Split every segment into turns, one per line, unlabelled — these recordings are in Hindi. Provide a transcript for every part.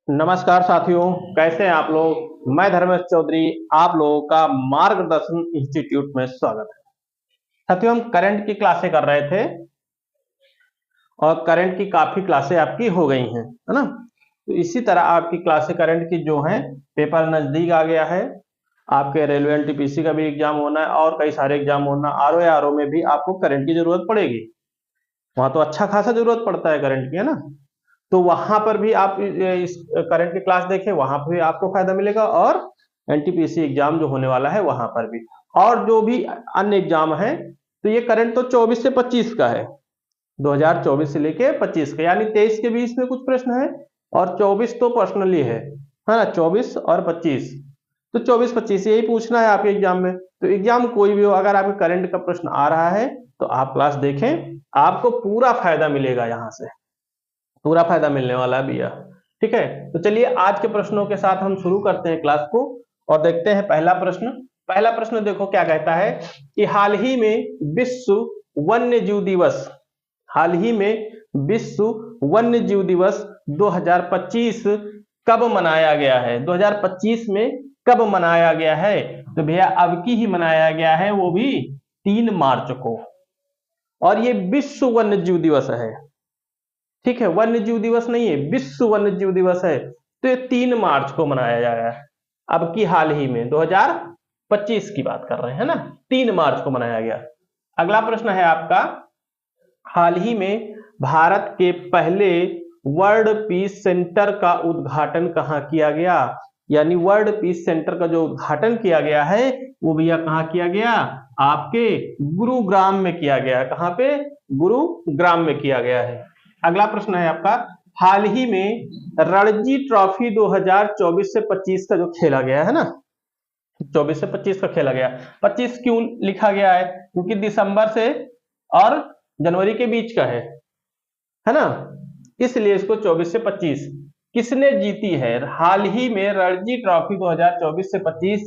नमस्कार साथियों, कैसे हैं आप लोग। मैं धर्मेश चौधरी, आप लोगों का मार्गदर्शन इंस्टीट्यूट में स्वागत है। साथियों, हम करंट की क्लासें कर रहे थे और करंट की काफी क्लासें आपकी हो गई हैं, है ना। तो इसी तरह आपकी क्लासें करंट की जो हैं, पेपर नजदीक आ गया है। आपके रेलवे एनटीपीसी का भी एग्जाम होना है और कई सारे एग्जाम होना। आरओ या आरओ में भी आपको करंट की जरूरत पड़ेगी। वहां तो अच्छा खासा जरूरत पड़ता है करंट की, है ना। तो वहां पर भी आप इस करंट की क्लास देखें, वहां पर भी आपको फायदा मिलेगा और एनटीपीसी एग्जाम जो होने वाला है वहां पर भी, और जो भी अन्य एग्जाम है। तो ये करंट तो 24 से 25 का है, 2024 से लेके 25 का, यानी 23 के बीच में कुछ प्रश्न है और 24 तो पर्सनली है ना। 24 और 25, तो 24-25 यही पूछना है आपके एग्जाम में। तो एग्जाम कोई भी हो, अगर आपके करंट का प्रश्न आ रहा है तो आप क्लास देखें, आपको पूरा फायदा मिलेगा, यहाँ से पूरा फायदा मिलने वाला है भैया। ठीक है, तो चलिए आज के प्रश्नों के साथ हम शुरू करते हैं क्लास को और देखते हैं पहला प्रश्न। पहला प्रश्न देखो क्या कहता है कि हाल ही में विश्व वन्य जीव दिवस, हाल ही में विश्व वन्य जीव दिवस 2025 कब मनाया गया है। 2025 में कब मनाया गया है? तो भैया अब की ही मनाया गया है, वो भी 3 मार्च को। और ये विश्व वन्य जीव दिवस है, ठीक है, वन्य जीव दिवस नहीं है, विश्व वन्य जीव दिवस है। तो ये 3 मार्च को मनाया जा रहा है, अब की हाल ही में 2025 की बात कर रहे हैं ना, 3 मार्च को मनाया गया। अगला प्रश्न है आपका, हाल ही में भारत के पहले वर्ल्ड पीस सेंटर का उद्घाटन कहाँ किया गया। यानी वर्ल्ड पीस सेंटर का जो उद्घाटन किया गया है वो भैया कहाँ किया गया? आपके गुरुग्राम में किया गया। कहाँ पे? गुरुग्राम में किया गया है। अगला प्रश्न है आपका, हाल ही में रणजी ट्रॉफी 2024 से 25 का जो खेला गया है ना, 24 से 25 का खेला गया। 25 क्यों लिखा गया है? क्योंकि दिसंबर से और जनवरी के बीच का है ना, इसलिए इसको 24 से 25। किसने जीती है हाल ही में रणजी ट्रॉफी 2024 से 25?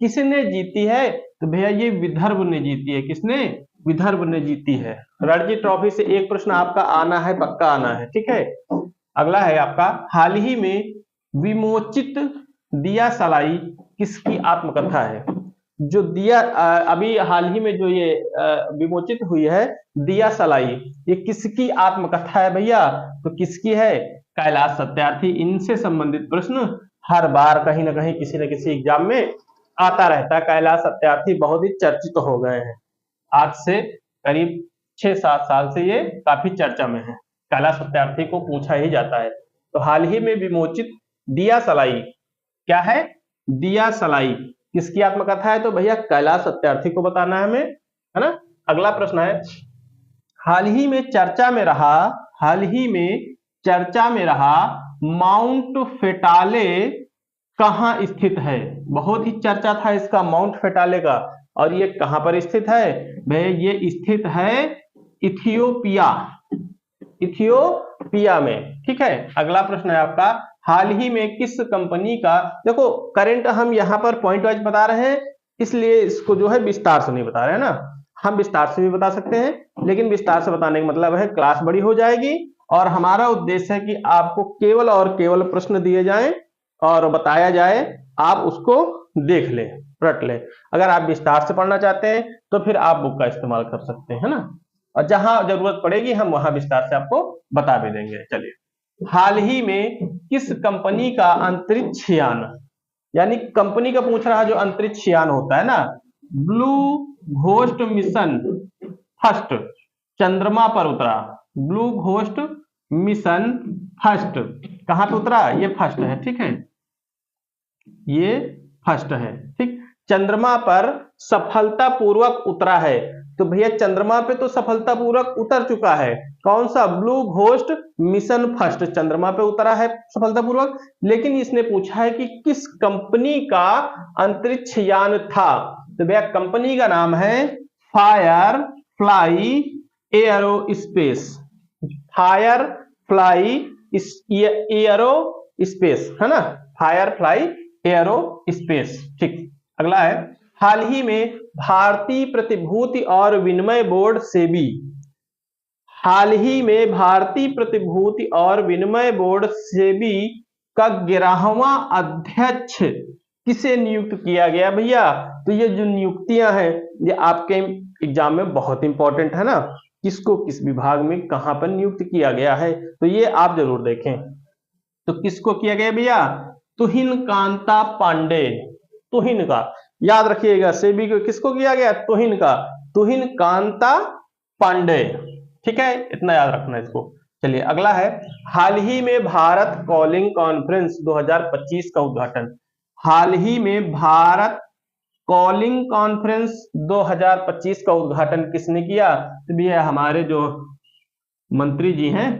किसने जीती है? तो भैया ये विदर्भ ने जीती है। किसने? विदर्भ ने जीती है। रणजी ट्रॉफी से एक प्रश्न आपका आना है, पक्का आना है, ठीक है। अगला है आपका, हाल ही में विमोचित दिया सलाई किसकी आत्मकथा है। जो दिया अभी हाल ही में जो ये विमोचित हुई है दिया सलाई, ये किसकी आत्मकथा है भैया? तो किसकी है? कैलाश सत्यार्थी। इनसे संबंधित प्रश्न हर बार कहीं ना कहीं किसी न किसी एग्जाम में आता रहता है। कैलाश सत्यार्थी बहुत ही चर्चित हो गए हैं, आज से करीब 6-7 साल से ये काफी चर्चा में है। कैलाश सत्यार्थी को पूछा ही जाता है। तो हाल ही में विमोचित दिया सलाई, क्या है? दिया सलाई किसकी आत्मकथा है? तो भैया कैलाश सत्यार्थी को बताना है हमें, है ना। अगला प्रश्न है, हाल ही में चर्चा में रहा, हाल ही में चर्चा में रहा माउंट फेटाले कहाँ स्थित है। बहुत ही चर्चा था इसका, माउंट फेटाले का। और ये कहां पर स्थित है? भैया ये स्थित है इथियोपिया, इथियोपिया में, ठीक है। अगला प्रश्न है आपका, हाल ही में किस कंपनी का, देखो करंट हम यहाँ पर पॉइंट वाइज बता रहे हैं, इसलिए इसको जो है विस्तार से नहीं बता रहे हैं ना। हम विस्तार से भी बता सकते हैं, लेकिन विस्तार से बताने का मतलब है क्लास बड़ी हो जाएगी और हमारा उद्देश्य है कि आपको केवल और केवल प्रश्न दिए जाएं और बताया जाए, आप उसको देख ले, रट ले। अगर आप विस्तार से पढ़ना चाहते हैं तो फिर आप बुक का इस्तेमाल कर सकते हैं ना, और जहां जरूरत पड़ेगी हम वहां विस्तार से आपको बता भी देंगे। चलिए, हाल ही में किस कंपनी का अंतरिक्ष यान, यानी कंपनी का पूछ रहा जो अंतरिक्ष यान होता है ना, ब्लू घोस्ट मिशन फर्स्ट चंद्रमा पर उतरा। ब्लू घोस्ट मिशन फर्स्ट कहां पे उतरा? ये फर्स्ट है, ठीक है, ये फर्स्ट है, ठीक। चंद्रमा पर सफलतापूर्वक उतरा है। तो भैया चंद्रमा पे तो सफलतापूर्वक उतर चुका है। कौन सा? ब्लू घोस्ट मिशन फर्स्ट चंद्रमा पे उतरा है सफलतापूर्वक। लेकिन इसने पूछा है कि किस कंपनी का अंतरिक्ष यान था। तो भैया कंपनी का नाम है fire fly aerospace. Fire fly aero space, है ना, फायर फ्लाई एयरो स्पेस, ठीक। अगला है, हाल ही में भारतीय प्रतिभूति और विनिमय बोर्ड सेबी, हाल ही में भारतीय प्रतिभूति और विनिमय बोर्ड सेबी का 11वां अध्यक्ष किसे नियुक्त किया गया भैया? तो ये जो नियुक्तियां हैं ये आपके एग्जाम में बहुत इंपॉर्टेंट है ना, किसको किस विभाग में कहां पर नियुक्त किया गया है, तो ये आप जरूर देखें। तो किसको किया गया भैया? तुहिन कांता पांडे, तुहिन का याद रखिएगा, सेबी को किसको किया गया? तुहिन का, तुहिन कांता पांडे, ठीक है, इतना याद रखना इसको। चलिए अगला है, हाल ही में भारत कॉलिंग कॉन्फ्रेंस 2025 का उद्घाटन। हाल ही में भारत कॉलिंग कॉन्फ्रेंस 2025 का उद्घाटन किसने किया? तो भैया हमारे जो मंत्री जी हैं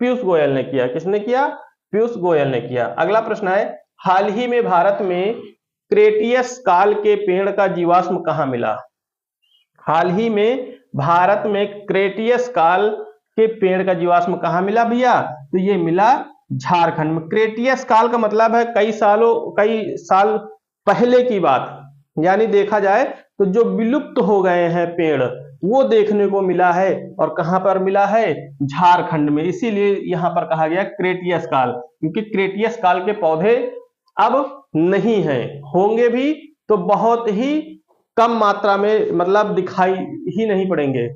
पीयूष गोयल ने किया। किसने किया? पीयूष गोयल ने किया। अगला प्रश्न है, हाल ही में भारत में क्रेटियस काल के पेड़ का जीवाश्म कहां मिला? हाल ही में भारत में क्रेटियस काल के पेड़ का जीवाश्म कहां मिला भैया? तो ये मिला झारखंड में। क्रेटियस काल का मतलब है कई साल पहले की बात, यानी देखा जाए तो जो विलुप्त हो गए हैं पेड़ वो देखने को मिला है। और कहां पर मिला है? झारखंड में। इसीलिए यहां पर कहा गया क्रेटियस काल, क्योंकि क्रेटियस काल के पौधे अब नहीं हैं, होंगे भी तो बहुत ही कम मात्रा में, मतलब दिखाई ही नहीं पड़ेंगे।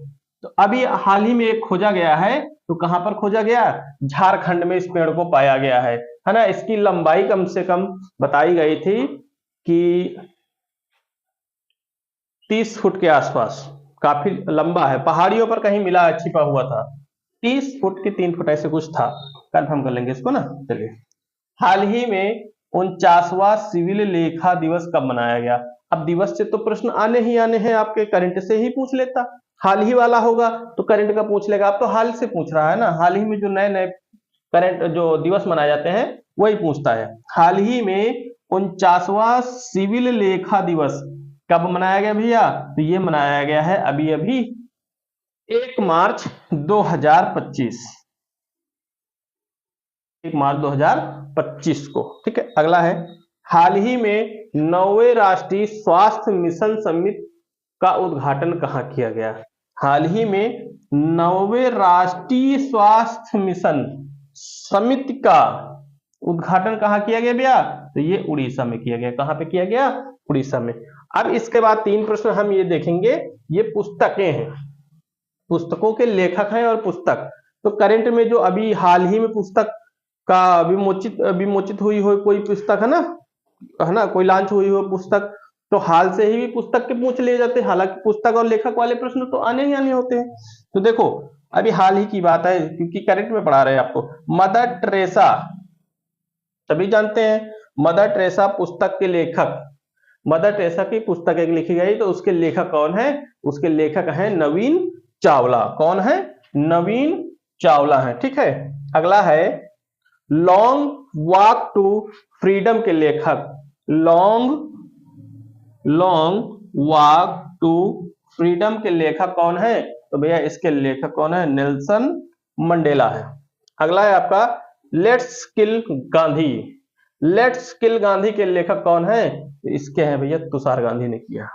तो अभी हाल ही में एक खोजा गया है, तो कहां पर खोजा गया? झारखंड में इस पेड़ को पाया गया है ना। इसकी लंबाई कम से कम बताई गई थी कि 30 फुट के आसपास, काफी लंबा है, पहाड़ियों पर कहीं मिला है, छिपा हुआ था। 30 फुट की 3 फुट ऐसे कुछ था, कंफर्म कर लेंगे इसको ना। चलिए, हाल ही में 49वां सिविल लेखा दिवस कब मनाया गया? अब दिवस से तो प्रश्न आने ही आने हैं, आपके करंट से ही पूछ लेता। हाल ही वाला होगा तो करंट का पूछ लेगा, अब तो हाल से पूछ रहा है ना, हाल ही में जो नए नए करंट जो दिवस मनाए जाते हैं वही पूछता है। हाल ही में 49वां सिविल लेखा दिवस कब मनाया गया भैया? तो ये मनाया गया है अभी अभी 1 मार्च 2025, 1 मार्च 2025 को, ठीक है। अगला है, हाल ही में 9वें राष्ट्रीय स्वास्थ्य मिशन समिति का उद्घाटन कहां किया गया? हाल ही में 9वें राष्ट्रीय स्वास्थ्य मिशन समिति का उद्घाटन कहां किया गया भैया? तो ये उड़ीसा में किया गया। कहां पे किया गया? उड़ीसा में। अब इसके बाद 3 प्रश्न हम ये देखेंगे, ये पुस्तकें हैं, पुस्तकों के लेखक हैं और पुस्तक। तो करंट में जो अभी हाल ही में पुस्तक का विमोचित हुई हो कोई पुस्तक है ना, कोई लॉन्च हुई हो पुस्तक, तो हाल से ही पुस्तक के पूछ लिए जाते हैं। हालांकि पुस्तक और लेखक वाले प्रश्न तो आने ही आने होते हैं। तो देखो अभी हाल ही की बात है, क्योंकि करंट में पढ़ा रहे हैं आपको। मदर टेरेसा, सभी जानते हैं मदर टेरेसा पुस्तक के लेखक। मदर टेरेसा की पुस्तक एक लिखी गई, तो उसके लेखक कौन है? उसके लेखक हैं नवीन चावला। कौन है? नवीन चावला है, ठीक है। अगला है, लॉन्ग वॉक टू फ्रीडम के लेखक। लॉन्ग वॉक टू फ्रीडम के लेखक कौन है? तो भैया इसके लेखक कौन है? नेल्सन मंडेला है। अगला है आपका, लेट्स किल गांधी। लेट्स किल गांधी के लेखक कौन है? इसके हैं भैया तुषार गांधी ने किया।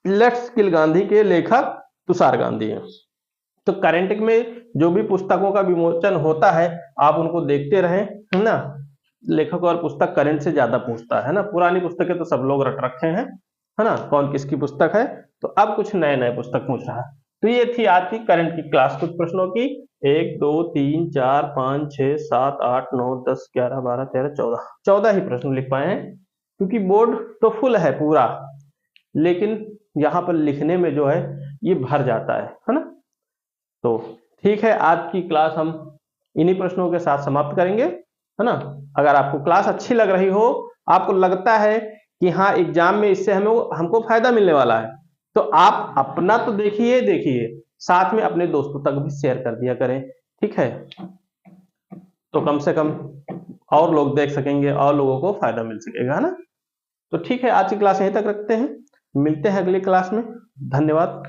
लेट्स किल गांधी के लेखक तुषार गांधी है। तो करंट में जो भी पुस्तकों का विमोचन होता है आप उनको देखते रहें, है ना। लेखक और पुस्तक करंट से ज्यादा पूछता है ना, पुरानी पुस्तकें तो सब लोग रट रखे हैं, है ना, कौन किसकी पुस्तक है। तो अब कुछ नए नए पुस्तक पूछ रहा है। तो ये थी आज की करंट की क्लास, कुछ प्रश्नों की। 1 2 3 4 5 6 7 8 9 10 11 12 13 14 ही प्रश्न लिख पाए हैं, क्योंकि बोर्ड तो फुल है पूरा, लेकिन यहाँ पर लिखने में जो है ये भर जाता है ना। तो ठीक है, आज की क्लास हम इन्हीं प्रश्नों के साथ समाप्त करेंगे, है ना। अगर आपको क्लास अच्छी लग रही हो, आपको लगता है कि हाँ एग्जाम में इससे हमको फायदा मिलने वाला है, तो आप अपना तो देखिए, साथ में अपने दोस्तों तक भी शेयर कर दिया करें, ठीक है। तो कम से कम और लोग देख सकेंगे और लोगों को फायदा मिल सकेगा, है ना। तो ठीक है, आज की क्लास यहीं तक रखते हैं, मिलते हैं अगली क्लास में। धन्यवाद।